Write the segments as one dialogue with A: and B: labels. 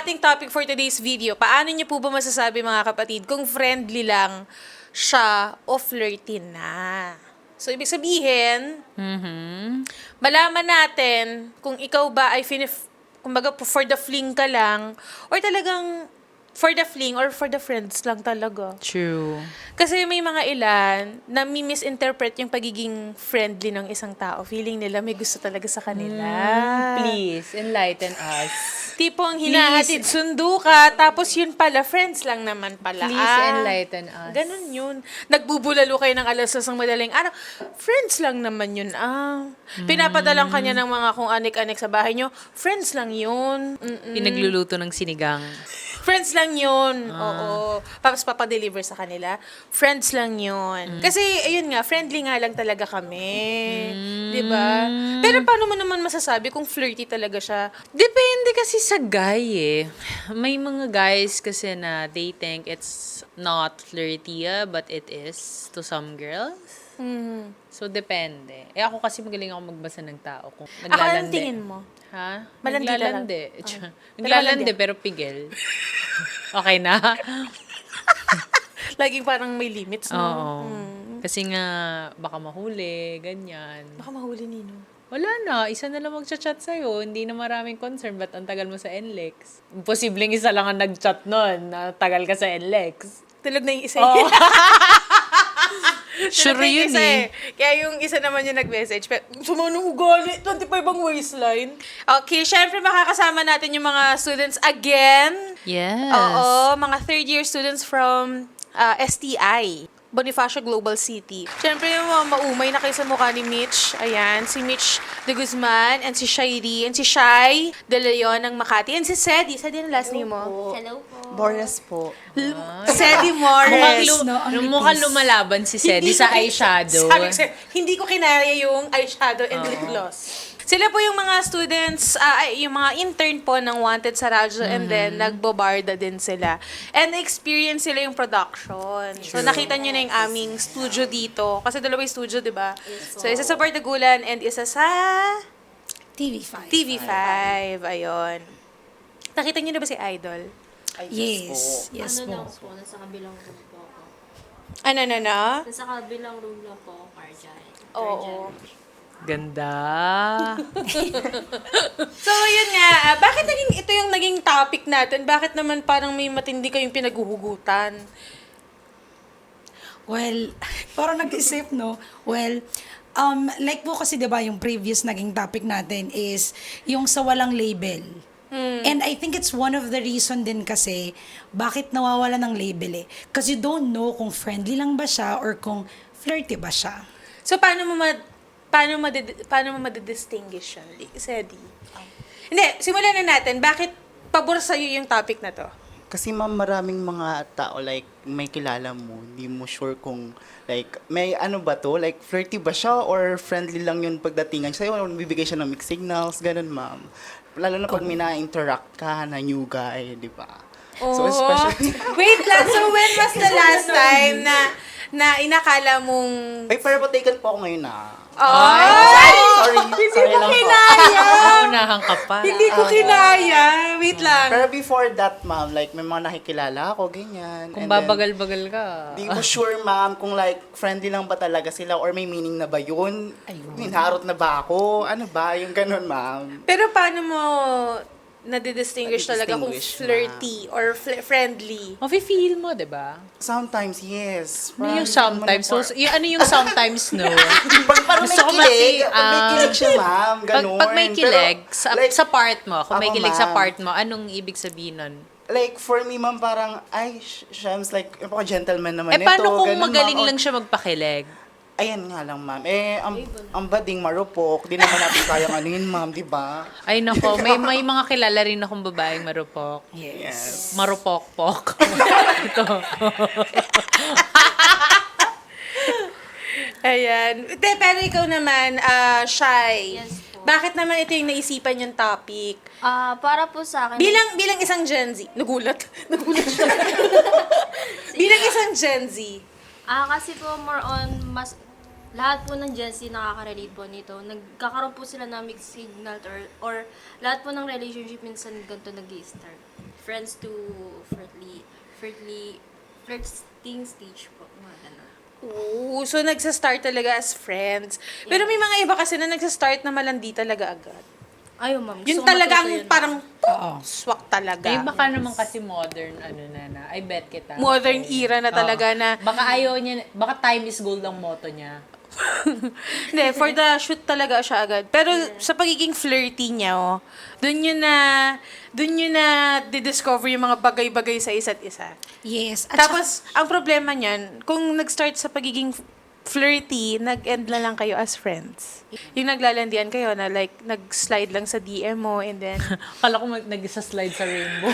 A: ating topic for today's video, paano niyo po ba masasabi mga kapatid kung friendly lang siya o flirty na? So, ibig sabihin, malaman natin kung ikaw ba ay kumbaga for the fling ka lang or talagang for the fling or for the friends lang talaga.
B: True.
A: Kasi may mga ilan na misinterpret yung pagiging friendly ng isang tao. Feeling nila may gusto talaga sa kanila.
B: Please, enlighten us.
A: Tipong hinahatid sundo ka, tapos yun pala, friends lang naman pala.
B: Please enlighten us.
A: Ganun yun. Nagbubulalo kayo ng alas 2 ng madaling araw. Friends lang naman yun. Pinapadalang kanya ng mga kung anik-anik sa bahay nyo. Friends lang yun.
B: Pinagluluto ng sinigang.
A: Friends lang yun. Oo. Tapos papadeliver sa kanila. Friends lang yun. Kasi, ayun nga, friendly nga lang talaga kami. Diba? Pero paano mo naman masasabi kung flirty talaga siya?
B: Depende kasi sa guy eh. May mga guys kasi na they think it's not flirty but it is to some girls. So, depende. Ako kasi magaling ako magbasa ng tao. Kung
A: Ako,
B: naglalandi.
A: anong tingin mo?
B: Ha?
A: Malandi ka lang?
B: Naglalandi. Naglalandi pero pigil. Okay na?
A: Laging parang may limits, no?
B: Oo. Kasi nga, baka mahuli, ganyan.
A: Baka mahuli nino.
B: Wala na, isa na lang magchat-chat sa'yo. Hindi na maraming concern, ba't ang tagal mo sa NLEX? Imposibleng isa lang ang nag-chat nun, na tagal ka sa NLEX.
A: Tulog na yung isa.
B: Oo.
A: Sure
B: yun
A: isa
B: eh.
A: Kaya yung isa naman yung nag-message. Pero, sumunong ugali, 25 ang waistline. Okay, syempre makakasama natin yung mga students again.
B: Yes.
A: Oo, mga third-year students from STI. Bonifacio Global City. Siyempre, yung mga maumay na kayo sa mukha ni Mitch. Ayan, si Mitch de Guzman, and si Shairi, and si Shai de Leon ng Makati, and si Sedi. Sedi ang last name mo?
C: Hello po.
D: Boris po.
A: Sedi Morris.
B: Mukhang lumalaban si Sedi sa eyeshadow.
A: Sabi ko sa'yo, hindi ko kinaya yung eyeshadow and lip gloss. Sila po yung mga students, yung mga intern po ng Wanted sa radyo, and then nagbobarda din sila. And experience sila yung production. So nakita nyo na yung aming studio dito. Kasi dalawa yung studio, di ba? So isa sa Bardagulan and isa sa
C: TV5.
A: TV5. Ayun. Nakita nyo na ba si Idol?
C: Yes. Yes
E: Ano
C: po.
E: lang po, nasa kabilang room po ako.
A: Ano?
E: Nasa kabilang room lang po ako, Carjan.
A: Oo.
B: Ganda.
A: So, yun nga. Bakit ito yung naging topic natin? Bakit naman parang may matindi kayong pinaguhugutan?
C: Well, parang nag-isip, no? Well, like po kasi 'di ba yung previous naging topic natin is yung sa walang label. And I think it's one of the reason din kasi bakit nawawala ng label eh. Because you don't know kung friendly lang ba siya or kung flirty ba siya.
A: So, paano mo madidistinguish yun? Sedi. Hindi, simulan na natin. Bakit pabor sa'yo yung topic na to?
D: Kasi ma'am, maraming mga tao like may kilala mo, hindi mo sure kung like may ano ba to, like flirty ba siya or friendly lang yun pagdatingan sa'yo, or bibigay siya ng mixed signals, ganun ma'am. Lalo na pag may na-interact ka na new guy, di ba? So especially...
A: Wait lang, so when was the last time na inakala mong...
D: Ay, pero taken po ako ngayon na.
A: Sorry!
D: Sorry
A: Hindi ko
D: lang po.
A: kinaya!
B: Naunahan ka pa.
A: Hindi ko kinaya! Wait lang.
D: Pero before that, ma'am, like may mga nakikilala ako, ganyan.
B: Kung
D: And then,
B: babagal-bagal ka.
D: di mo sure, ma'am, kung like friendly lang ba talaga sila or may meaning na ba yun? Minharot na ba ako? Ano ba? Yung ganun, ma'am.
A: Pero paano mo nadidistinguish talaga kung
D: Nadidistinguish
A: flirty or friendly?
B: Mafe-feel mo, di ba?
D: Sometimes, yes.
B: Ano yung sometimes? So, ano yung sometimes no?
D: Parang
B: Gusto ko
D: may kilig.
B: mati-
D: Pag may kilig siya, ma'am. Ganun.
B: Pag may kilig,
D: Pero,
B: sa part mo, kung may
D: ako,
B: kilig sa
D: ma'am,
B: part mo, anong ibig sabihin nun?
D: Like, for me, ma'am, parang, ay, Shams, like, gentleman naman
B: Eh, paano kung
D: ganun,
B: magaling
D: ma'am.
B: lang siya magpakilig?
D: Ayan nga lang, ma'am. Eh, ang bading marupok. Di naman natin kayang anuhin, ma'am, di ba?
B: Ay, nako, may mga kilala rin akong babaeng marupok.
D: Yes.
B: Marupok-pok. Ito.
A: Ayan. Pero ikaw naman, Shai.
E: Yes po.
A: Bakit naman ito yung naisipan yung topic?
E: Para po sa akin,
A: Bilang isang Gen Z. Nagulat siya. Bilang isang Gen Z.
E: kasi po more on, lahat po ng Gen Z nakaka-relate po nito. Nagkakaroon po sila ng mixed signal or lahat po ng relationship minsan ganito nag-i-start. Friends to flirting stage po. Mga ganun.
A: Oo, so nagsa-start talaga as friends. Pero may mga iba kasi na nagsa-start na malandi talaga agad.
E: Ayaw, ma'am.
A: Yun
E: Gusto ko
A: talagang
E: matuto yun,
A: parang
C: Oo.
A: swak talaga.
B: Eh, baka naman kasi modern, I bet kita.
A: Modern era na talaga
B: Oo.
A: na.
B: Baka ayaw niya, baka time is gold ang motto niya.
A: Hindi, for the shoot talaga siya agad. Pero sa pagiging flirty niya, dun yun na discover yung mga bagay-bagay sa isa't isa.
C: Yes. At
A: Tapos, ang problema niyan, kung nag-start sa pagiging flirty, nag-end na lang kayo as friends. Yung naglalandian kayo na like, nag-slide lang sa DM mo and then,
B: Akala ko nag-isa-slide sa rainbow.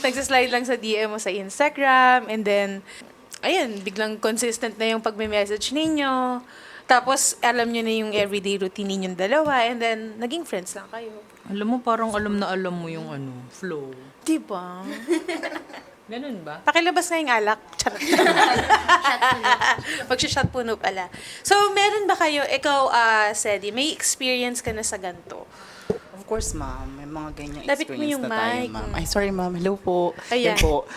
A: nagsaslide lang sa DM mo sa Instagram and then, ayun, biglang consistent na yung pagme-message ninyo. Tapos, alam nyo na yung everyday routine ninyong dalawa and then, naging friends lang kayo.
B: Alam mo, parang alam na alam mo yung flow.
A: Diba?
B: Ganun ba?
A: Pakilabas na yung alak. Charot. Magsha-shot puno pala. So, meron ba kayo, ikaw, Sedi, may experience ka na sa ganito?
D: Of course, ma'am. May mga ganyan
A: Lapit mo
D: experience
A: yung
D: na tayo,
A: mic.
D: ma'am. Ay, sorry, ma'am. Hello po.
A: Ayan.
D: Yan po.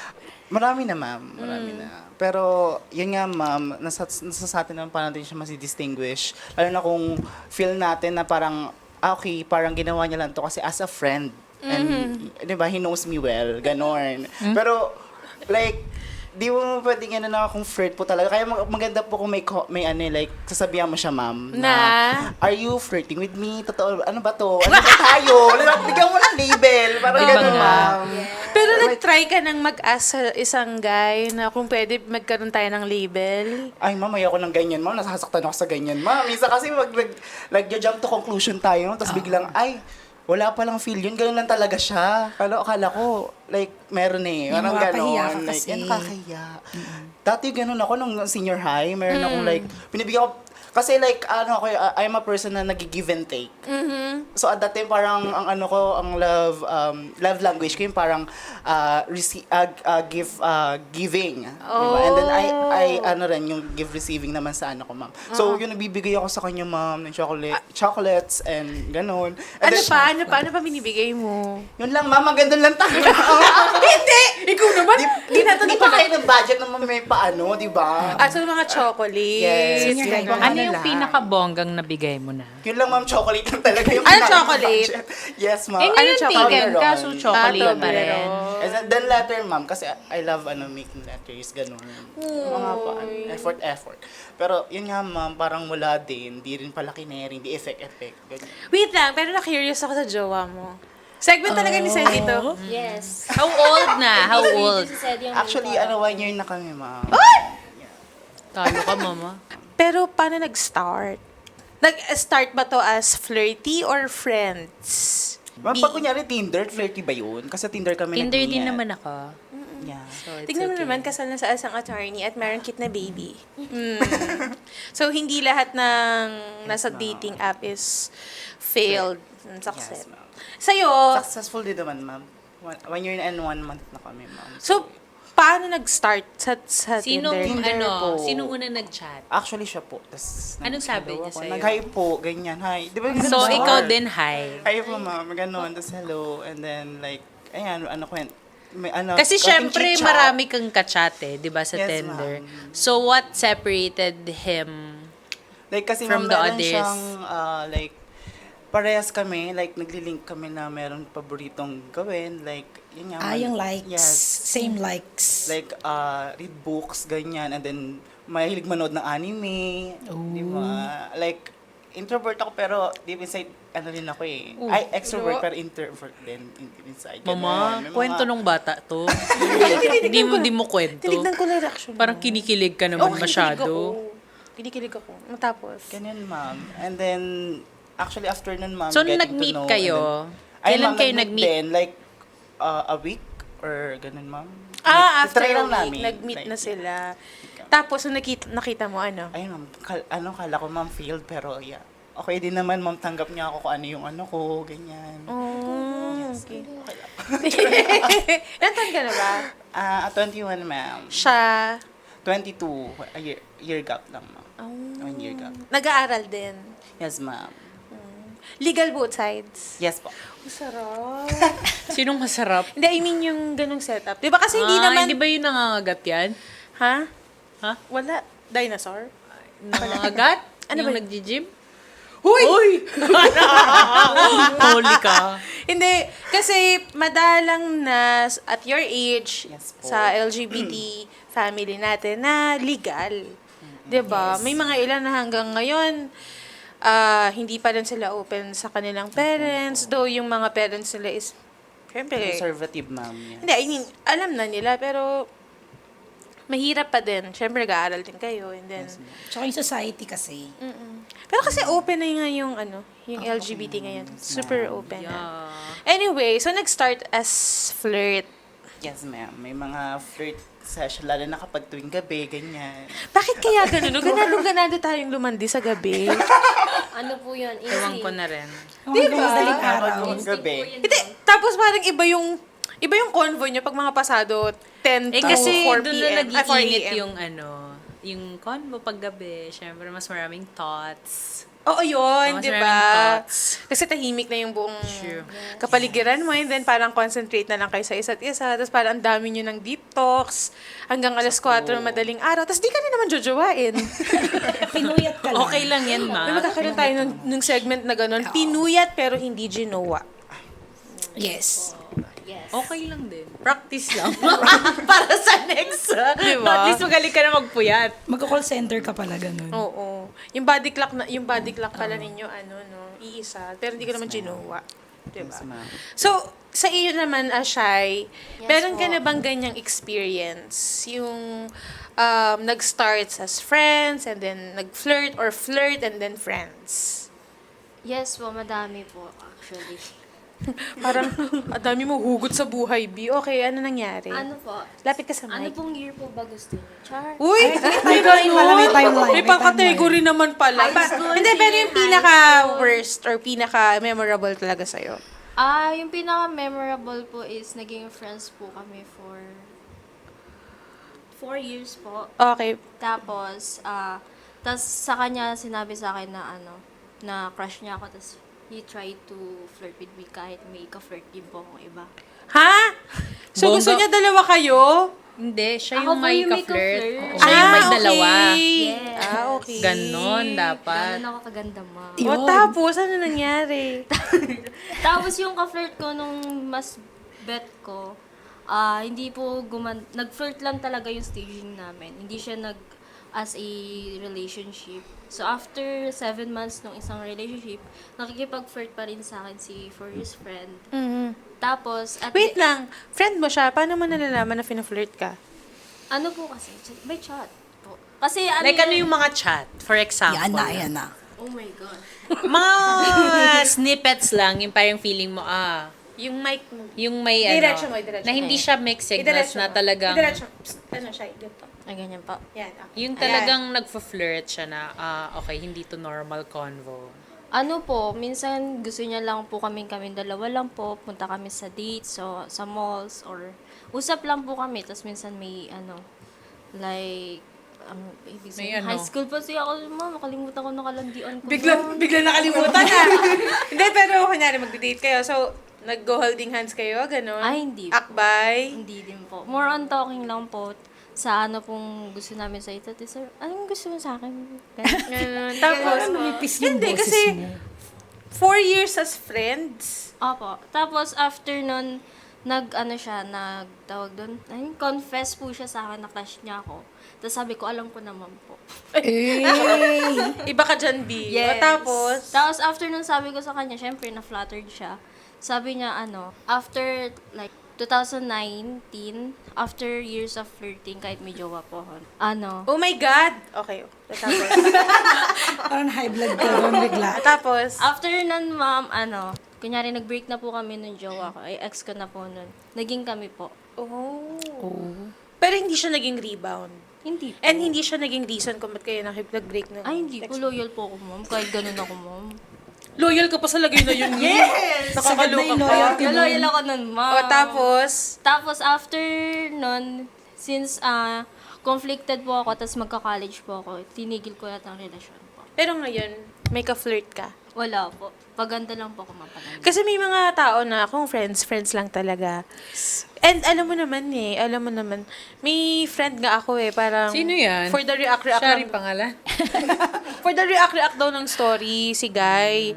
D: Marami na, ma'am. Marami na. Pero, yun nga, ma'am, nasa sa atin naman pa natin siya masi-distinguish. Lalo na kung feel natin na parang, okay, parang ginawa niya lang to kasi as a friend. And, di ba, he knows me well. Ganon. Pero, like, di mo pwedeng ano na akong flirt po talaga. Kaya maganda po kung may like, sasabihan mo siya, ma'am,
A: Na?
D: are you flirting with me? Totoo, ano ba to? Ano ba tayo? Bigyan mo ng label. Parang
B: Iba
D: gano'n,
B: nga.
D: ma'am.
A: Pero nag-try ka nang mag-ask sa isang guy na kung pwede magkaroon tayo ng label?
D: Ay, ma'am, ayoko ng ganyan, ma'am. Nasasaktan ako sa ganyan, ma'am. Minsan kasi nag-jump to conclusion tayo, tapos biglang, ay, wala palang feel yun. Ganun lang talaga siya. Akala ko, like, meron eh.
C: Yung
D: Parang
C: mapapahiya
D: ganon.
C: ka
D: Like,
C: kasi.
D: yan, nakakahiya. Dati ganun ako nung senior high. Meron akong like, pinibigyan ko, kasi like, I'm a person na nag-give and take. So at that time, parang ang love language ko yung parang giving. Diba? And then I rin, yung give receiving naman sa ko, ma'am. So yun, nagbibigay ako sa kanya, ma'am, ng chocolates and ganon. And
A: Ano
D: then,
A: pa? Ano pa binibigay mo?
D: yun lang, ma'am, ang ganda lang tayo.
A: Hindi! Ikaw naman!
D: Di pa kayo ng budget na may paano, di ba?
A: So mga chocolate.
D: Yes.
C: Senior high
D: Yung
C: pa.
D: mga
B: Ano yung
D: lahat.
B: pinakabonggang nabigay mo na?
D: Yun lang, ma'am, chocolate lang talaga yung
A: Ano
D: pinaka-
A: chocolate?
D: budget. Yes, ma'am.
B: Eh, ngayon
A: chocolate?
B: taken, kaso chocolate pa rin.
A: Toblerone.
D: And then letter, ma'am, kasi I love making letters, ganun. Mga pa, effort. Pero yun nga, ma'am, parang wala din, di rin pala kinering, di effect, ganun.
A: Wait lang, pero na-curious ako sa jowa mo. Segment talaga ni Sedi to.
E: Yes.
B: How old na? How old?
E: Si Sedi ang
D: Actually,
E: may
D: 1 year na kami, ma'am.
B: Talo ka, mama.
A: Pero paano nag-start? Nag-start ba to as flirty or friends?
D: Ma'am, pag kunyari Tinder, flirty ba yun? Kasi Tinder kami
B: Tinder din
D: nag-meet.
B: naman ako.
D: Yeah, so it's
A: Tignan mo
D: okay.
A: naman, kasal na sa isang attorney at meron kit na baby. So, hindi lahat ng nasa
D: ma'am.
A: dating app is failed and success.
D: Yes, ma'am.
A: Sa'yo,
D: Successful din naman, ma'am. 1 year and 1 month na kami, ma'am.
A: so, paano nag-start sa
B: Sinong,
A: Tinder?
D: Tinder po.
B: sinong una nag-chat?
D: Actually, siya po. Tas,
B: Anong sabi
D: hello
B: niya
D: ako.
B: sa'yo?
D: Nag-hi po, ganyan. Hi. Di ba yung
B: So,
D: ganun
B: ikaw
D: start?
B: din, hi.
D: Hi po, ma'am. Ganon. Tapos hello. And then, like, ayan, may
B: Kasi
D: konting
B: syempre,
D: chit-chat.
B: marami kang kachat di ba, sa
D: Yes,
B: Tinder.
D: ma'am.
B: So, what separated him?
D: Like, kasi
B: from
D: ma'am,
B: the
D: meron
B: others?
D: siyang, like, parehas kami. Like, nagli-link kami na meron paboritong gawin. Like, yun nga.
C: Yung likes.
D: Yes.
C: Same likes.
D: Like, read books, ganyan. And then, mahilig manood ng anime. Di ba? Like, introvert ako pero deep inside, ano rin ako eh. Ay, extrovert pero introvert din inside.
B: Mama,
D: Ganun. May mga-
B: kwento nung bata to. Hindi mo kwento.
A: Tinignan ko na reaction mo.
B: Parang kinikilig ka naman
A: Oo,
B: masyado.
A: Kinikilig ako. Matapos.
D: Ganyan, ma'am. And then, actually, after nun, ma'am,
B: So,
D: getting to
B: nag-meet
D: know,
B: kayo?
D: and then- Ay,
B: Kailan
D: ma'am,
B: kayo
D: nag-meet?
B: nag-meet?
D: Din, like, a week or ganun, ma'am.
A: After
D: Try
A: a
D: lang
A: week,
D: namin.
A: nag-meet
D: Like,
A: na sila. Tapos, nung nakita mo, ano?
D: Ayun, ma'am. Kala ko, ma'am, failed, pero yeah. Okay din naman, ma'am, tanggap niya ako kung ano yung ano ko, ganyan.
A: Oh, okay. Ilan taon ka na ba?
D: 21, ma'am.
A: Siya,
D: 22, year gap lang, ma'am.
A: Oh.
D: 1 year gap.
A: Nag-aaral din.
D: Yes, ma'am.
A: Legal both sides.
D: Yes po.
A: Masarap.
B: Sinong masarap?
A: Hindi, I mean yung ganung setup. Di ba kasi hindi naman...
B: Hindi ba yung nangangagat yan?
A: Ha?
B: Ha?
A: Wala. Dinosaur?
B: Nangangagat?
A: Ano
B: yung
A: ba?
B: nagji-gym?
A: Huy!
B: Uy! Holy ka.
A: Hindi. Kasi madalang na at your age
D: Yes po.
A: sa LGBT family natin na legal. 'Di ba? May mga ilan na hanggang ngayon hindi pa rin sila open sa kanilang parents. Though yung mga parents nila is syempre,
D: Conservative, ma'am. Yes.
A: hindi, I mean, alam na nila pero mahirap pa din. Syempre, nag-aaral din kayo and then
C: Tsaka yung society kasi.
A: pero kasi open na yung yung LGBT ngayon. Super open na.
B: Yeah.
A: Anyway, so nag-start as flirt.
D: Yes, ma'am. May mga flirt session, lalo na kapag tuwing gabi, ganyan.
A: Bakit kaya ganun? Ganado tayong lumandi sa gabi.
E: Ano po yun?
B: Ewan ko na rin.
C: Mga madaling araw.
D: Tuwing gabi.
A: Hindi, tapos parang iba yung convoy nyo pag mga pasado 10
B: Eh
A: to
B: kasi
A: 4
B: doon
A: p.m.
B: na
A: 4
B: nag-iinit
A: a.m.
B: yung convo paggabi. Siyempre, mas maraming thoughts.
A: Oo, yun,
B: Mas
A: di
B: maraming
A: ba?
B: thoughts.
A: Kasi tahimik na yung buong
B: True.
A: kapaligiran mo and then parang concentrate na lang kayo sa isa't isa. Tapos parang ang dami nyo ng deep talks hanggang alas 4 ng madaling araw. Tapos di ka rin naman jojowain.
C: Pinuyat ka lang.
B: Okay lang yan, ma.
A: Magkakaroon tayo ng segment na gano'n. Pinuyat pero hindi ginawa.
C: Yes.
E: Yes.
B: Okay lang din. Practice lang. Para sa next.
A: Diba?
B: At least magaling ka na magpuyat.
C: Magka-call center ka pala ganun.
A: Oo. Yung body clock pala ninyo, iisa. Pero hindi ka naman ginawa. Diba?
D: Yes, ma'am.
A: So, sa iyo naman, Ashay,
E: Yes
A: meron ka
E: po.
A: na bang ganyang experience? Yung nag-starts as friends, and then nag-flirt, or flirt, and then friends?
E: Yes po, madami po actually.
A: Parang, ang dami mo hugot sa buhay, B. Okay, ano nangyari?
E: Ano po?
A: Lapit ka sa
E: Ano
A: mic.
E: pong year po ba gusto niyo? Char?
A: Uy!
C: May timeline pala, may timeline.
A: May
C: May
A: pang-category naman pala.
E: High school,
A: Hindi, pero yung
E: high
A: pinaka-worst or pinaka-memorable talaga sa'yo.
E: Yung pinaka-memorable po is naging friends po kami for 4 years po.
A: Okay.
E: Tapos, tas sa kanya sinabi sa akin na na crush niya ako. Tas he tried to flirt with me kahit may ka-flirt din po akong iba.
A: Ha? So, gusto
B: Bongga.
A: niya dalawa kayo?
B: Hindi, siya
E: Ako
B: yung
E: po
B: may
E: yung may
B: ka-flirt.
E: ka-flirt.
B: Oo, siya yung may dalawa.
E: Yes.
A: Okay.
B: Ganon dapat.
E: Ganun ako kaganda, ma.
A: O tapos, ano nangyari?
E: Tapos yung ka-flirt ko nung mas bet ko, hindi po nag-flirt lang talaga yung staging namin. Hindi siya as a relationship. So, after 7 months nung isang relationship, nakikipag-flirt pa rin sa akin si for his friend. Tapos,
A: Wait lang. Friend mo siya. Paano mo nalalaman na fina-flirt ka?
E: Ano po kasi? By chat po. Kasi
B: Like ano yung mga chat, for example.
C: Yan na.
E: Oh my God.
B: Mga snippets lang, yung parang feeling mo,
A: Yung mic mo.
B: yung may
A: Diretso mo, diretso
B: na
A: mo.
B: hindi siya mixed signals
A: Idiretso
B: na
A: mo.
B: talagang,
A: Idiretso mo. Psst, ano siya? Ganito.
E: Ay, ganyan po.
A: Yan. Okay.
B: yung talagang nagfa-flirt siya na, okay, hindi to normal convo.
E: Ano po, minsan gusto niya lang po kami dalawa lang po, punta kami sa dates, so sa malls, or usap lang po kami, tapos minsan may like, ibig sabihin,
B: May
E: high school pa siya ako, makalimutan ko nakalandian ko.
A: Bigla nakalimutan na. Hindi, pero kunyari magdi-date kayo. So, nag-go holding hands kayo, ganun?
E: Ay, hindi.
A: Akbay?
E: Hindi din po. More on talking lang po sa ano pong gusto namin sa isa't isa. Anong gusto mo sa akin? Ganun.
A: Ganun. Tapos,
C: Lumipis yung
A: hindi,
C: boses
A: kasi
C: mo.
A: 4 years as friends.
E: Opo. Tapos after nun, nagtawag doon, confess po siya sa akin na crush niya ako. Tapos sabi ko, alam ko naman po.
A: Iba ka dyan, B. O,
E: Tapos after nun sabi ko sa kanya, syempre na-flattered siya. Sabi niya, after like 2019, after years of flirting, kahit may jowa po ako,
A: oh my God! Okay. Tapos,
C: Parang high blood ka doon bigla.
A: tapos,
E: after nun, ma'am, kunyari nag-break na po kami nung jowa ko, ay ex ko na po nun. Naging kami po.
A: Pero hindi siya naging rebound.
E: Hindi po.
A: And hindi siya naging reason kung ba't kayo nakipag-break na.
E: Ay, hindi po. Loyal po ako, ma'am. Kahit ganun ako, ma'am.
A: Loyal ka pa sa lagay na yun. Yes!
C: Sagad na
A: Nakakaloka
C: yung
A: ka.
C: loyalty mo.
E: Loyal ako nun, ma'am.
A: O, tapos,
E: Tapos after nun, since conflicted po ako, tapos magka-college po ako, tinigil ko lahat ng relasyon po.
A: Pero ngayon, may ka-flirt ka.
E: Wala po. Paganda lang po ako mapaganda.
A: Kasi may mga tao na kung friends lang talaga. And alam mo naman, may friend nga ako parang...
B: Sino yan?
A: For the react
B: Shari
A: lang-
B: pangalan?
A: For the react daw ng story, si Guy.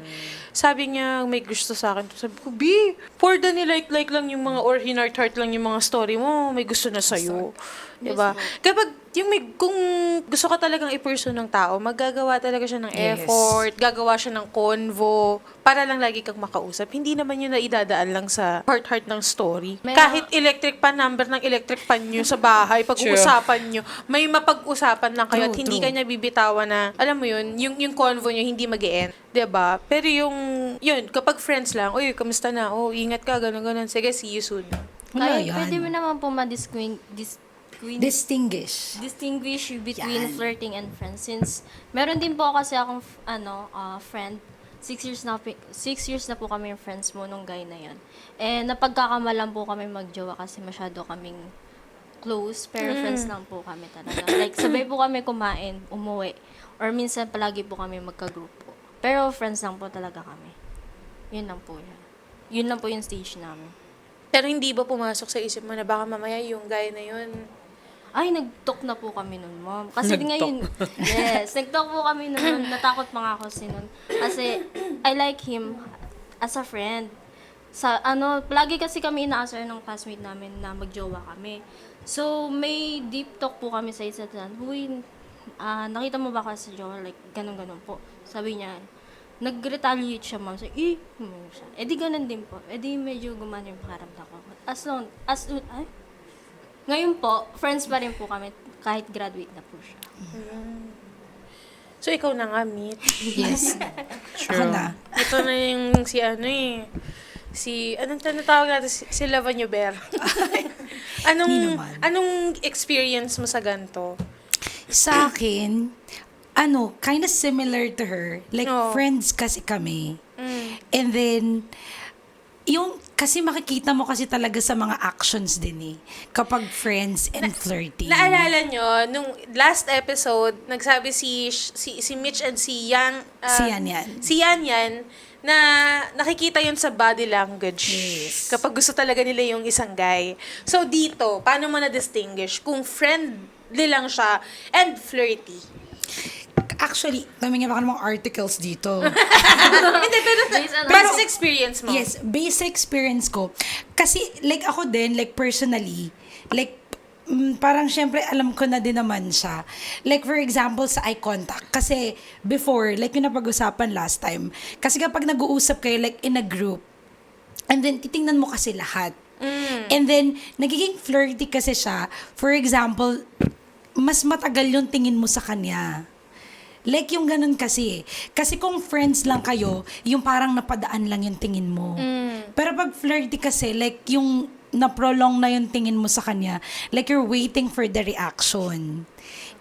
A: Sabi niya, may gusto sa akin. Sabi ko, B, for the nilike-like lang yung mga, or hinart-heart lang yung mga story mo, may gusto na sa'yo. Diba? Kapag, kung gusto ka talagang i-pursue ng tao, maggagawa talaga siya ng effort, gagawa siya ng convo, para lang lagi kang makausap. Hindi naman yun na idadaan lang sa heart-heart ng story.
E: May-
A: Kahit electric pan, number ng electric pan nyo sa bahay, pag-uusapan nyo, may mapag-usapan lang kayo at hindi
C: True.
A: kanya bibitawan na, alam mo yun, yung convo nyo hindi mag-e-end. 'Di ba? Pero yun, kapag friends lang, uy, kamusta na? Oh, ingat ka, ganun. Sige, see you soon.
C: Wala
E: Kahit
C: yan.
E: pwede mo naman po
C: Distinguish.
E: distinguish between
C: Yan.
E: flirting and friends. Since, meron din po kasi akong, friend, 6 years na po kami friends mo nung guy na yun. And napagkakamalan po kami magjowa kasi masyado kaming close, pero friends lang po kami talaga. Like, sabay po kami kumain, umuwi, or minsan palagi po kami magka-grupo. Pero friends lang po talaga kami. Yun lang po yun. Yun lang po yung stage namin.
A: Pero hindi ba pumasok sa isip mo na baka mamaya yung guy na yun,
E: Ay, nag-talk na po kami nun, mom. Kasi ngayon, yes, nag-talk po kami nun. Natakot pa nga ako nun. Kasi, I like him as a friend. Palagi kasi kami inaasar ng classmate namin na magjowa kami. So, may deep talk po kami sa isa't isa. Huy, nakita mo ba kasi sa jowa? Like, ganun-ganun po. Sabi niya, nag-retaliate siya, ma'am. So, siya. Eh, di ganun din po. Eh, di medyo gumana yung pakaramdam ko. Ngayon po, friends pa rin po kami kahit graduate na po siya.
A: so ikaw na nga, meet.
C: Yes. Ako na.
A: Ito na yung anong tinatawag natin? Si Lavanyo Bear.
C: Hindi naman.
A: Anong experience mo sa ganito?
C: Sa akin, kind of similar to her. Like,
A: Oo.
C: friends kasi kami. And then, kasi makikita mo kasi talaga sa mga actions din kapag friends and flirting.
A: Naalala nyo, nung last episode, nagsabi si Mitch and si Yang,
C: Si Yan yan.
A: na nakikita yun sa body language. Kapag gusto talaga nila yung isang guy. So dito, paano mo na-distinguish kung friendly lang siya and flirty?
C: Actually, tumingin pa ka ng mga articles dito.
A: Hindi, pero basic experience mo.
C: Yes, basic experience ko. Kasi, like ako din, like personally, like, parang syempre alam ko na din naman siya. Like for example, sa eye contact. Kasi before, like yung napag-usapan last time, kasi kapag nag-uusap kayo like in a group, and then titingnan mo kasi lahat. And then, nagiging flirty kasi siya. For example, mas matagal yung tingin mo sa kanya. Like yung ganun kasi. Kasi kung friends lang kayo, yung parang napadaan lang yung tingin mo. Pero pag flirty kasi, like yung na-prolong na yung tingin mo sa kanya, like you're waiting for the reaction.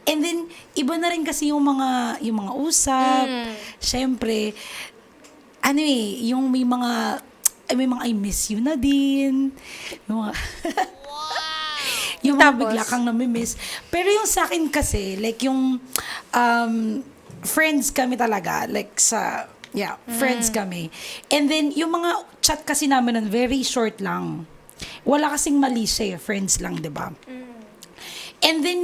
C: And then, iba na rin kasi yung mga usap. Siyempre, yung may mga I miss you na din. Yung mga... yung mga
A: Tapos?
C: bigla kang namimiss. Pero yung sa akin kasi, like yung friends kami talaga. Like friends kami. And then, yung mga chat kasi namin nun, very short lang. Wala kasing mali siya, friends lang, di ba? And then,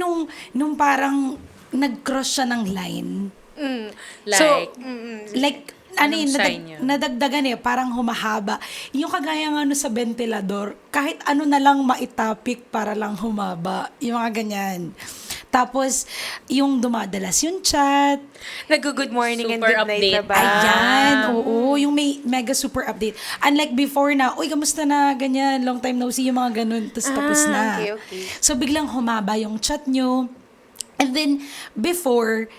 C: nung parang nag-cross siya ng line, like,
B: Anong sign yun?
C: nadagdagan parang humahaba. Yung kagaya nga sa ventilador, kahit ano na lang maitapik para lang humaba. Yung mga ganyan. Tapos, yung dumadalas yung chat.
A: Nag-good morning and
B: Super
A: good night
B: update.
A: na ba?
C: Ayan, oo. Yung may mega super update. Unlike before na, uy, kamusta na, ganyan, long time no see, yung mga ganun, tapos na.
A: Okay.
C: So, biglang humaba yung chat nyo. And then, before,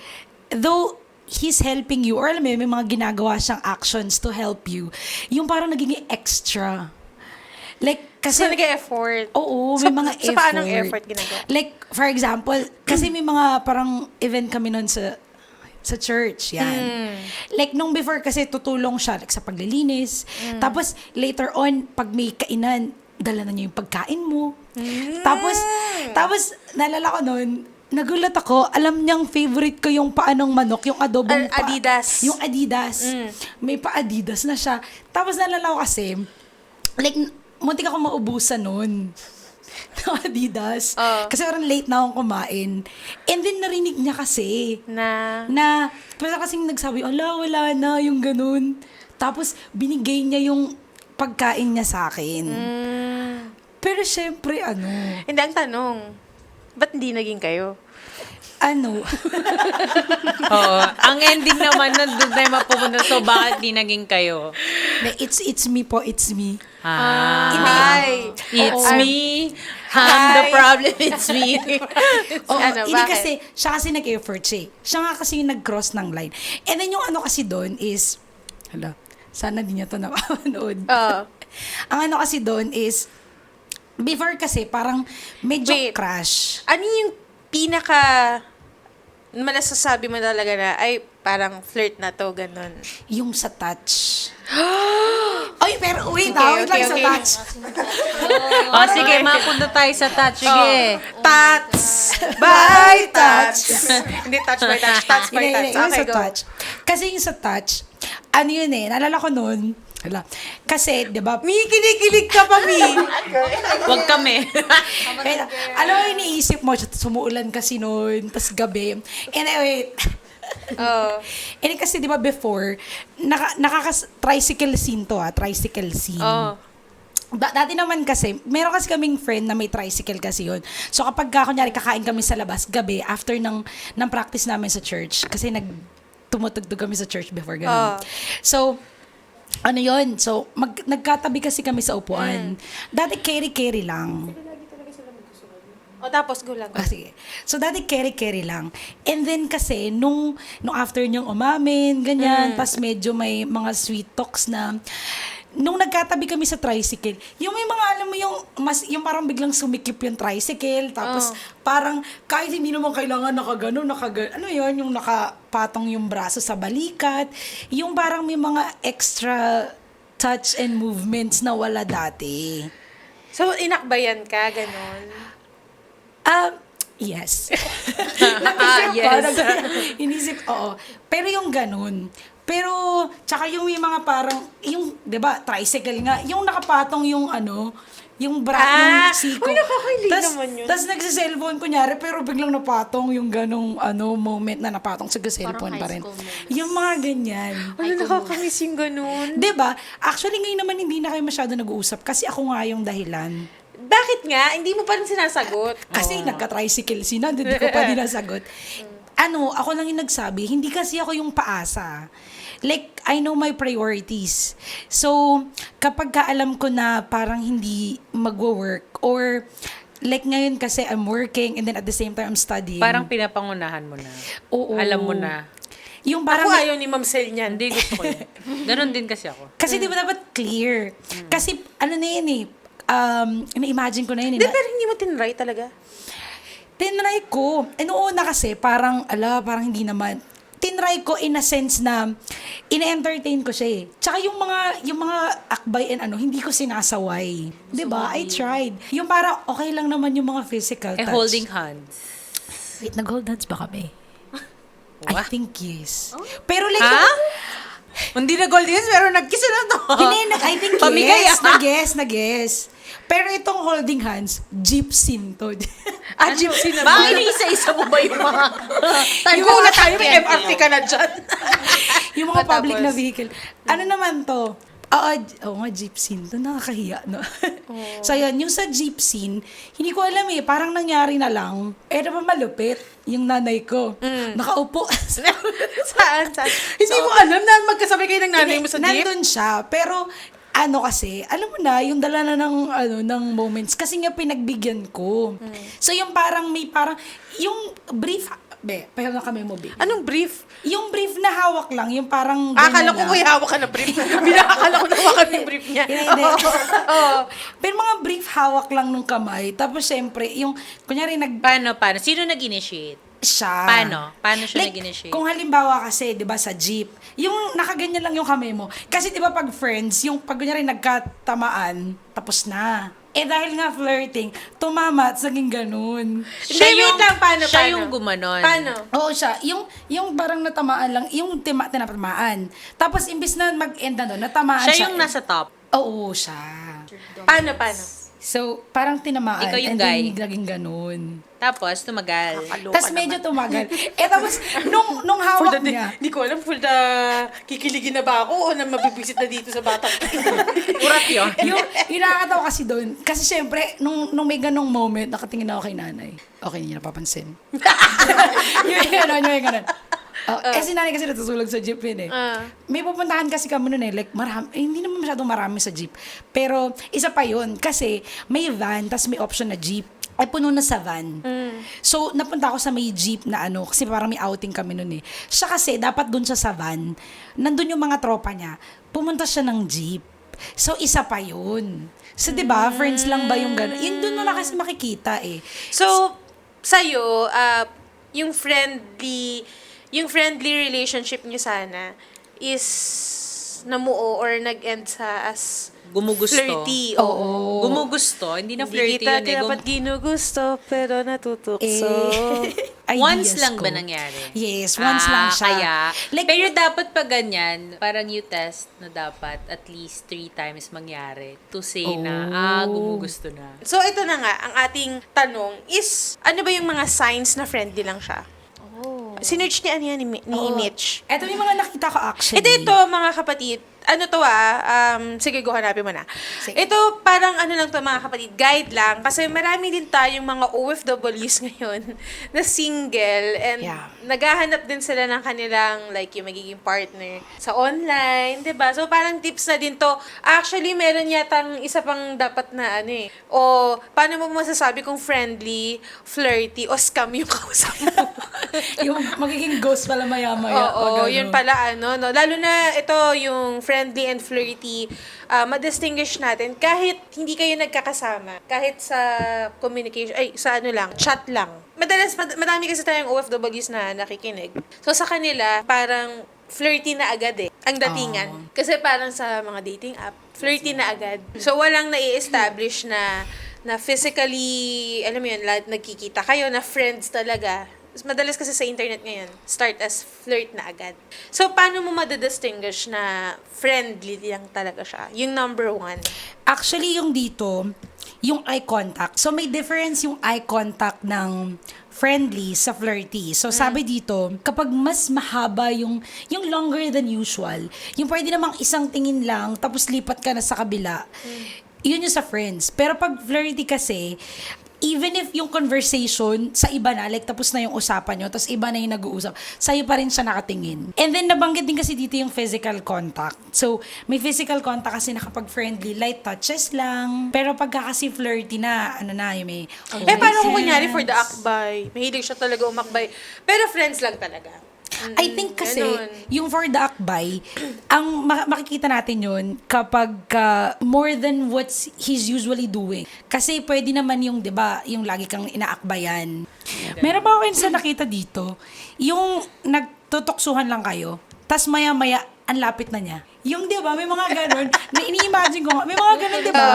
C: though, he's helping you, or alam mo, may mga ginagawa siyang actions to help you, yung parang naging extra. Like, kasi...
A: So, nag-effort.
C: Oo, may mga effort.
A: So, paanong effort ginagawa?
C: Like, for example, kasi may mga parang event kami nun sa church, yan. Like, nung before kasi tutulong siya like, sa paglilinis. Tapos, later on, pag may kainan, dala na niya yung pagkain mo. Tapos, naalala ko nun, nagulat ako, alam niyang favorite ko yung paanong manok, yung adobong
A: Adidas.
C: Yung Adidas. May pa-Adidas na siya. Tapos nalala ko kasi, like, muntik ako maubusan nun. ng Adidas. Kasi parang late na akong kumain. And then narinig niya kasi, parang kasing nagsabi, wala na, yung ganun. Tapos binigay niya yung pagkain niya sa akin. Pero syempre,
A: Hindi, ang tanong, ba't hindi naging kayo?
B: Oo. Ang ending naman nun, doon tayo mapupunta. So, bakit di naging kayo?
C: It's me po, it's me.
A: Hi!
B: It's
A: Oo.
B: me. The
A: Hi.
B: problem, it's me.
C: Hindi
A: bakit?
C: kasi, siya kasi nag-effort siya. Siya nga kasi yung nag-cross ng line. And then yung kasi doon is, sana di niya to napapanood. Ang kasi doon is, before kasi parang medyo
A: Wait.
C: crush.
A: Ano yung pinaka malasasabi mo talaga na, ay, parang flirt na to, ganun.
C: Yung sa touch. Ay, pero wait,
A: Okay,
C: wait lang
A: okay,
C: sa
A: okay.
C: touch.
B: Sige, mapunta tayo sa touch. Sige.
A: Touch by touch. Hindi touch by touch, touch by
C: Hindi,
A: touch.
C: yung
A: Okay,
C: sa
A: go.
C: touch. Kasi yung sa touch, naalala ko noon, kasi, di ba, kinikilig ka pa, Mi.
B: Huwag kami.
C: Alam mo, iniisip mo, sumuulan kasi noon, tas gabi. And wait, and kasi, di ba, before, tricycle scene to, tricycle scene. Dati naman kasi, meron kasi kaming friend na may tricycle kasi yun. So kapag kunyari kakain kami sa labas, gabi, after ng practice namin sa church, kasi tumutugtog kami sa church before ganun. So, yun? So, nagkatabi kasi kami sa upuan. Dati carry lang.
A: Tapos go lang.
C: Sige. So, dati carry lang. And then kasi, nung after niyang umamin, ganyan, tas medyo may mga sweet talks na, nung nagkatabi kami sa tricycle, yung may mga, alam mo, yung parang biglang sumikip yung tricycle, tapos parang kahit hindi naman kailangan nakagano, yung nakapatong yung braso sa balikat, yung parang may mga extra touch and movements na wala dati.
A: So, inakbayan ka, ganun.
C: Yes.
B: Yes.
C: Inisip, oo. Pero yung ganun. Pero, tsaka yung may mga parang, yung, di ba, tricycle nga, yung nakapatong yung yung yung siko.
A: Uy, nakakahilig naman yun.
C: Tapos nagsa-cellphone, kunyari, pero biglang napatong yung ganong, moment na napatong sa cellphone pa rin.
E: High school moments.
C: Yung mga ganyan.
A: Nakakamiss yung ganun.
C: Di ba? Actually, ngayon naman hindi na kayo masyado nag-uusap kasi ako nga yung dahilan.
A: Bakit nga? Hindi mo pa rin sinasagot.
C: Kasi nagka-tricycle sina, hindi ko pa din nasagot. Ako lang yung nagsabi, hindi kasi ako yung paasa. Like, I know my priorities. So, kapag alam ko na parang hindi magwo-work or like ngayon kasi I'm working and then at the same time I'm studying.
B: Parang pinapangunahan mo na.
C: Oo.
B: Alam mo na.
C: Yung parang
A: Ako ayaw ni Ma'am Sel niyan.
B: Hindi, gusto ko yun. Ganon din kasi ako.
C: kasi di ba dapat clear? Kasi na yun ina-imagine ko na yun.
A: Hindi, pero hindi mo tinry talaga.
C: Tinry ko. Noon na kasi, parang hindi naman. Tinry ko in a sense na ina-entertain ko siya eh. Tsaka yung mga akbay and hindi ko sinasaway. 'Di ba? I tried. Yung para okay lang naman yung mga physical touch.
B: Holding hands.
C: Wait, nag-hold hands ba kami? I
B: What?
C: think yes. Pero like,
B: Hindi na gold yes, pero nag-kiss na to.
C: I think
B: Pamigay,
C: yes. Nag-guess. Pero itong holding hands, jeep scene to.
A: Gypsy na
B: Bakit isa-isa mo ba yung mga...
A: Tayo na tayo, may MRT ka na dyan.
C: Yung mga
A: Matapos.
C: public na vehicle. Ano naman to? Nga, jeep scene. To nakakahiya, no? So, yun, yung sa jeep scene, hindi ko alam parang nangyari na lang. Naman malupit, yung nanay ko. Nakaupo.
A: Saan? Hindi mo alam na magkasabay kayo ng nanay mo sa jeep?
C: Nandun siya, pero kasi, alam mo na, yung dala na ng moments, kasi nga pinagbigyan ko. So, yung parang yung brief, pero na kami mo, babe.
A: Anong brief?
C: Yung brief na hawak lang, yung parang
A: Akala
C: ganyan
A: ko
C: lang.
A: hawak ka na brief. Binakala ko na hawak yung brief niya.
C: Hindi.
A: Oo.
C: Pero mga brief hawak lang nung kamay. Tapos syempre, yung, kunyari
B: Paano? Sino nag-initiate?
C: siya.
B: Paano siya
C: Like,
B: nag-initiate?
C: kung halimbawa kasi, di ba, sa jeep, yung nakaganyan lang yung kamay mo. Kasi di ba pag friends, yung pag kunyari nagkatamaan, tapos na. dahil nga flirting, tumama at naging ganun.
A: Hindi, wait lang, paano?
B: Siya yung gumanon.
A: Paano?
C: Oo siya. Yung parang natamaan lang, yung tinatamaan. Tapos, imbis na mag-end na doon, natamaan siya.
B: Siya yung nasa top.
C: Oo, siya.
A: Paano?
C: So, parang tinamaan.
B: Ikaw yung
C: and then,
B: guy.
C: naging ganun.
B: Tapos, tumagal.
C: Tapos medyo tumagal. Tapos, nung hawak niya,
A: Hindi ko alam, full na kikiligin na ba ako o na mabibisit na dito sa batang.
B: Urat yun.
C: yung nakakatawa kasi doon, kasi syempre, nung may ganong moment, nakatingin ako kay nanay. Okay, hindi niya napapansin. yung ganun. Si nanay kasi natutulog sa jeep yun eh. May pupuntahan kasi kami nun eh, like hindi naman masyadong marami sa jeep. Pero isa pa yun, kasi may van, tas may option na jeep. Ay puno na sa van. So, napunta ako sa may jeep na kasi parang may outing kami nun eh. Siya kasi, dapat dun siya sa van, nandun yung mga tropa niya, pumunta siya ng jeep. So, isa pa yun. So, di ba, friends lang ba yung gano'n? Yun dun mo na kasi makikita eh.
A: So, sa'yo, yung friendly relationship niyo sana is namuo or nag-end sa as
B: Gumugusto.
A: flirty.
C: Oo.
B: Gumugusto. Hindi na flirty
A: Hindi kita
B: yun eh.
A: dapat ginugusto, pero natutukso.
B: Once
C: Ideas
B: lang
C: ko.
B: ba nangyari?
C: Yes, once lang siya.
B: Kaya,
C: Like,
B: pero dapat pag ganyan, parang you test na dapat at least 3 times mangyari to say na, gumugusto na.
A: So, ito na nga, ang ating tanong is, ano ba yung mga signs na friendly lang siya? Sinerch ni ni Mitch.
C: eto yung mga nakita ko actually.
A: Ito, mga kapatid, ano to sige, go hanapin mo na.
C: Sige.
A: Ito, parang ano lang to mga kapatid, guide lang. Kasi marami din tayong mga OFWs ngayon na single and
C: Yeah.
A: naghahanap din sila ng kanilang, like, yung magiging partner sa online, 'di ba? So, parang tips na din to. Actually, meron yatang isa pang dapat na o paano mo masasabi kung friendly, flirty, o scam yung kausap mo?
C: yung magiging ghost pala maya-maya.
A: Oo,
C: pag
A: yun pala no. Lalo na ito, yung friendly and flirty, ma-distinguish natin kahit hindi kayo nagkakasama, kahit sa communication, sa lang, chat lang. Madami kasi tayong OFWs na nakikinig. So sa kanila, parang flirty na agad ang datingan. Kasi parang sa mga dating app, flirty na agad. So walang nai-establish na physically, alam mo yun, nagkikita kayo, na friends talaga. Madalas kasi sa internet ngayon, start as flirt na agad. So, paano mo madidistinguish na friendly lang talaga siya? Yung number 1.
C: Actually, yung dito, yung eye contact. So, may difference yung eye contact ng friendly sa flirty. So, sabi dito, kapag mas mahaba yung longer than usual, yung pwede namang isang tingin lang, tapos lipat ka na sa kabila, yun yung sa friends. Pero pag flirty kasi, even if yung conversation sa iba na, like tapos na yung usapan nyo, tapos iba na yung nag-uusap, sa'yo pa rin siya nakatingin. And then, nabanggit din kasi dito yung physical contact. So, may physical contact kasi na kapag friendly, light touches lang. Pero pagka kasi flirty na, yung may...
A: Paano kung kunyari for the akbay? Mahilig siya talaga umakbay. Pero friends lang talaga.
C: I think kasi,
A: ganun.
C: yung for the akbay, ang makikita natin yun kapag more than what he's usually doing. Kasi pwede naman yung, di ba, yung lagi kang inaakbayan. Meron ba ako sa nakita dito, yung nagtutoksuhan lang kayo, tas maya-maya, ang lapit na niya. Yung, di ba, may mga ganun, na ini-imagine ko, may mga ganun, di ba?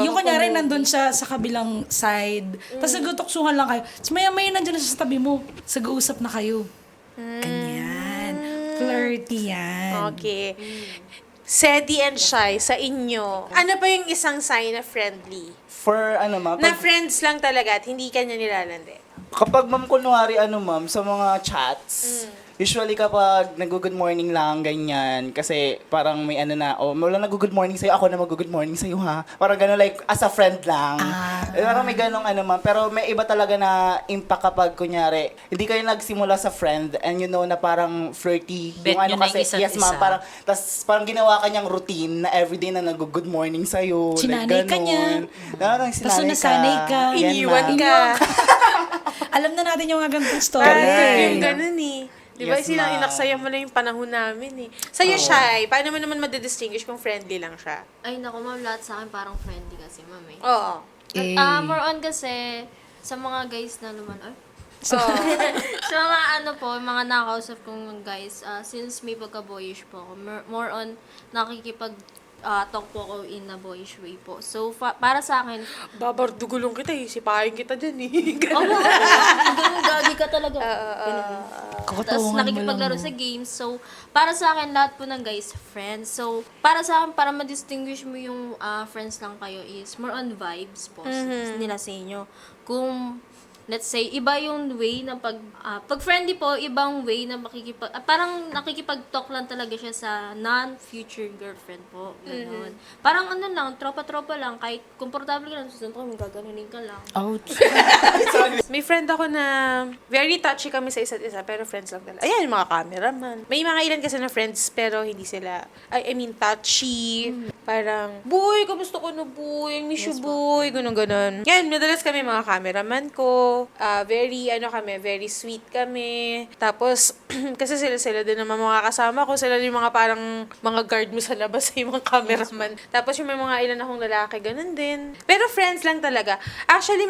C: Yung kunyari, nandun siya sa kabilang side, tas nagtutoksuhan lang kayo, tas maya-maya nandyan na siya sa tabi mo, sag-uusap na kayo. Ganyan. Flirty yan.
A: Okay. Sedi and shy, sa inyo, ano pa yung isang sign na friendly?
D: For ma'am,
A: Na friends lang talaga at hindi ka niya nilalandi?
D: kapag ma'am, kunwari ma'am, sa mga chats, usually kapag nag-good morning lang, ganyan, kasi parang may wala nag-good morning sa'yo, ako na mag-good morning sa'yo ha. Parang gano'n, like, as a friend lang. Parang may gano'ng ma'am. Pero may iba talaga na impact kapag, kunyari, hindi kayo nagsimula sa friend, and you know na parang flirty.
B: Bet nyo na yung isa't
D: yes ma'am,
B: isa.
D: parang, tas parang ginawa kanyang routine na everyday na nag-good morning sa'yo.
C: Sinanay ka niya.
D: Tapos
C: nasanay ka.
A: Iniwan ka.
C: Alam na natin yung mga ganitong story.
A: Parang
D: Correct.
A: yung ganun Di ba?
D: Yes,
A: Silang
D: ma'am.
A: inaksaya mo na yung panahon namin Sa'yo, Shy, paano mo naman madidistinguish kung friendly lang siya?
E: Ay, naku ma'am, lahat sa akin parang friendly kasi ma'am
A: Oo.
E: More on kasi sa mga guys na luman.
C: So,
E: Sa mga mga nakakausap kong guys, since may pagka-boyish po ako, more on nakikipag talk po ako in a boyish way po. So, para sa akin,
A: Babardugulong kita eh. Sipahin kita dyan eh.
E: Oo, ganun, gagi ka talaga. Ganun. Tapos
C: Kakatawangan mo
E: nakikipaglaro
C: lang.
E: sa games. So, para sa akin, lahat po ng guys, friends. So, para sa akin, para ma-distinguish mo yung friends lang kayo is more on vibes po nila sa inyo. Kung, let's say, iba yung way na pag friendly po, ibang way na parang nakikipag-talk lang talaga siya sa non-future girlfriend po. Ganun. Parang ano lang, tropa-tropa lang, kahit komportable ka lang, susunod ko, gaganunin ka lang.
C: Ouch.
A: May friend ako na very touchy kami sa isa't isa, pero friends lang talaga. Ayan, yung mga cameraman. May mga ilan kasi na friends, pero hindi sila, I mean, touchy. Parang, boy, kamusta ko na, boy? I miss you, boy. Ganun. Yan, madalas kami mga cameraman ko. Very sweet kami. Tapos, kasi sila din naman mga kasama ko. Sila yung mga parang mga guard mo sa labas, yung mga cameraman. Tapos yung may mga ilan akong lalaki, ganun din. Pero friends lang talaga. Actually,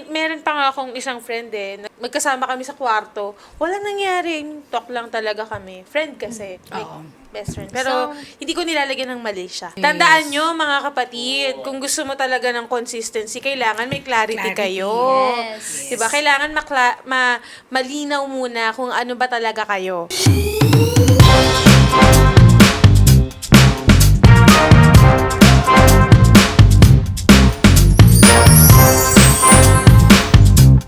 A: meron pa nga akong isang friend magkasama kami sa kwarto. Walang nangyari. Talk lang talaga kami. Friend kasi. Like, best friend. Pero, hindi ko nilalagyan ng mali siya. Tandaan nyo, mga kapatid, kung gusto mo talaga ng consistency, kailangan may clarity kayo.
E: Yes.
A: Diba? Kailangan malinaw muna kung ano ba talaga kayo.